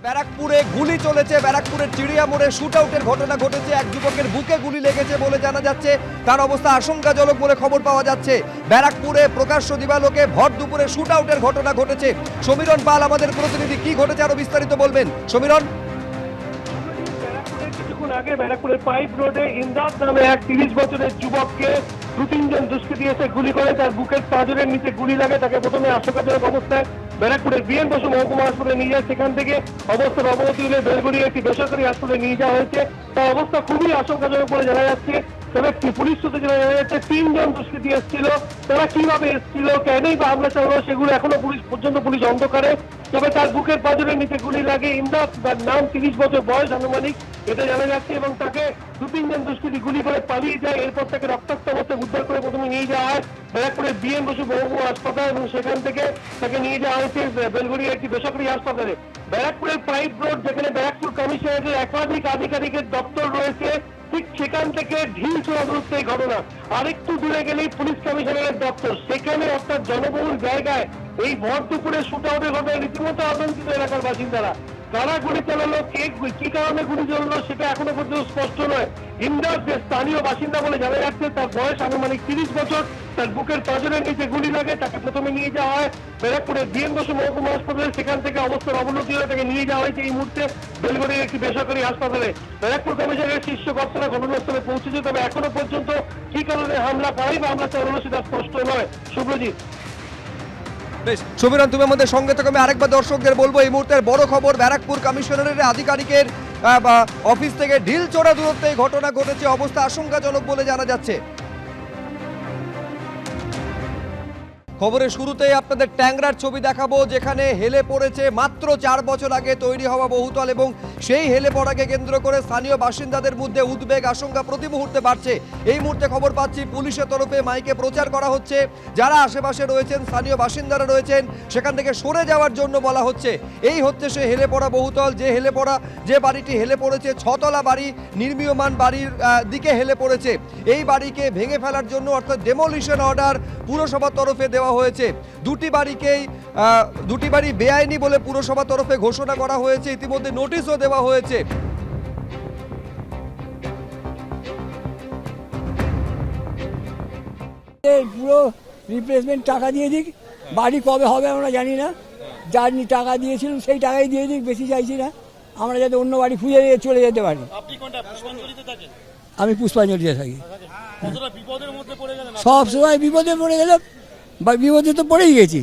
ব্যারাকপুরে গুলি চলেছে। ব্যারাকপুরের চিড়িয়া মোড়ে শুট আউটের ঘটনা ঘটেছে। এক যুবকের বুকে গুলি লেগেছে বলে জানা যাচ্ছে। তার অবস্থা আশঙ্কাজনক বলে খবর পাওয়া যাচ্ছে। ব্যারাকপুরে প্রকাশ্য দিবালোকে ভর দুপুরে শুট আউটের ঘটনা ঘটেছে। সমীরণ পাল আমাদের প্রতিনিধি, কি ঘটেছে আরো বিস্তারিত বলবেন সমীরণ। কিছুক্ষণ আগে ব্যারাকপুরের পাইপ রোডে ইমদাদ নামে এক 30 বছরের যুবককে দু তিনজন দুষ্কৃতী এসে গুলি করে, তার বুকের পাঁজরের নিচে গুলি লাগে। তাকে প্রথমে আশঙ্কাজনক অবস্থায় ব্যারাকপুরের বিএন বসু মহকুমা হাসপাতালে নিয়ে যায়। সেখান থেকে অবস্থার অবনতি হলে বেলগুড়ি একটি বেসরকারি হাসপাতালে নিয়ে যাওয়া হয়েছে। তার অবস্থা খুবই আশঙ্কাজনক বলে জানা যাচ্ছে। তবে পুলিশ সূত্রে জানা যাচ্ছে 3 জন দুষ্কৃতী এসেছিল। তারা কিভাবে এসেছিল, কেনই বা হামলা চালানো, সেগুলো এখনো পুলিশ অন্ধকারে। তবে তার বুকের পাঁজরের নিচে গুলি লাগে। ইমদাদ, তার নাম, 30 বছর বয়স আনুমানিক, এটা জানা যাচ্ছে। এবং তাকে দু তিনজন দুষ্কৃতী গুলি করে পালিয়ে যায়। এরপর তাকে রক্তাক্ত অবস্থায় উদ্ধার করে প্রথমে নিয়ে যাওয়া হয় ব্যারাকপুরের বিএন বসু মহকুমা হাসপাতাল, এবং সেখান থেকে তাকে নিয়ে যাওয়া হয়েছে বেলগুড়িয়া একটি বেসরকারি হাসপাতালে। ব্যারাকপুরের পাইপ রোড, যেখানে ব্যারাকপুর কমিশনারেটের একাধিক আধিকারিকের দপ্তর রয়েছে, ঠিক সেখান থেকে ঢিল ছোড়া দূরত্ব এই ঘটনা। আরেকটু দূরে গেলেই পুলিশ কমিশনারের দপ্তর, সেখানে অর্থাৎ জনবহুল জায়গায় এই ভর দুপুরে শুট আউটের ঘটনায় রীতিমতো আতঙ্কিত এলাকার বাসিন্দারা। কারা গুলি চালালো, কি কারণে গুলি চালালো, সেটা এখনো পর্যন্ত স্পষ্ট নয়। ইমদাদ যে স্থানীয় বাসিন্দা বলে জানা যাচ্ছে, তার বয়স আনুমানিক 30 বছর। তার বুকের পাঁজরের নিচে গুলি লাগে। তাকে প্রথমে নিয়ে যাওয়া হয় ব্যারাকপুরের বিএন বসু মহকুমা হাসপাতালে। সেখান থেকে অবস্থার অবনতি হলে তাকে নিয়ে যাওয়া হয়েছে এই মুহূর্তে বেলগুড়ির একটি বেসরকারি হাসপাতালে। ব্যারাকপুর কমিশনের শীর্ষ কর্তারা ঘটনাস্থলে পৌঁছেছে। তবে এখনো পর্যন্ত কি কারণে হামলা করাই বা হামলা চালানো সেটা স্পষ্ট নয়। শুভ্রজিৎ। সমীরণ, তুমি আমাদের সঙ্গে থেকে আমি আরেকবার দর্শকদের বলবো, এই মুহূর্তের বড় খবর, ব্যারাকপুর কমিশনারের আধিকারিকের অফিস থেকে ঢিল ছোড়া দূরত্বে এই ঘটনা ঘটেছে। অবস্থা আশঙ্কাজনক বলে জানা যাচ্ছে। খবরের শুরুতেই আপনাদের ট্যাংরার ছবি দেখাবো, যেখানে হেলে পড়েছে মাত্র 4 বছর আগে তৈরি হওয়া বহুতল, এবং সেই হেলে পড়াকে কেন্দ্র করে স্থানীয় বাসিন্দাদের মধ্যে উদ্বেগ, আশঙ্কা প্রতি মুহূর্তে বাড়ছে। এই মুহূর্তে খবর পাচ্ছি পুলিশের তরফে মাইকে প্রচার করা হচ্ছে, যারা আশেপাশে রয়েছেন, স্থানীয় বাসিন্দারা রয়েছেন, সেখান থেকে সরে যাওয়ার জন্য বলা হচ্ছে। এই হচ্ছে সে হেলে পড়া বহুতল, যে বাড়িটি হেলে পড়েছে, 6 তলা বাড়ি, নির্মীয়মান বাড়ির দিকে হেলে পড়েছে। এই বাড়িকে ভেঙে ফেলার জন্য অর্থাৎ ডেমোলিশন অর্ডার পুরসভার তরফে দেওয়া হয়েছে। দুটি বাড়ি বেআইনি বলে পুরসভার তরফে ঘোষণা করা হয়েছে। ইতিমধ্যে নোটিশও দেওয়া হয়েছে। পুরো রিপ্লেসমেন্ট টাকা দিয়ে দিক, বাড়ি কবে হবে আমরা জানি না। যার টাকা দিয়েছিলাম সেই টাকাই দিয়ে দিক, বেশি চাইছি না। আমরা যাতে অন্য বাড়ি খুঁজে দিয়ে চলে যেতে পারি। আমি পুষ্পাঞ্জলিতে থাকি। সব সময় বিপদে পড়ে গেলাম, বা বিপদে তো পড়েই গেছি।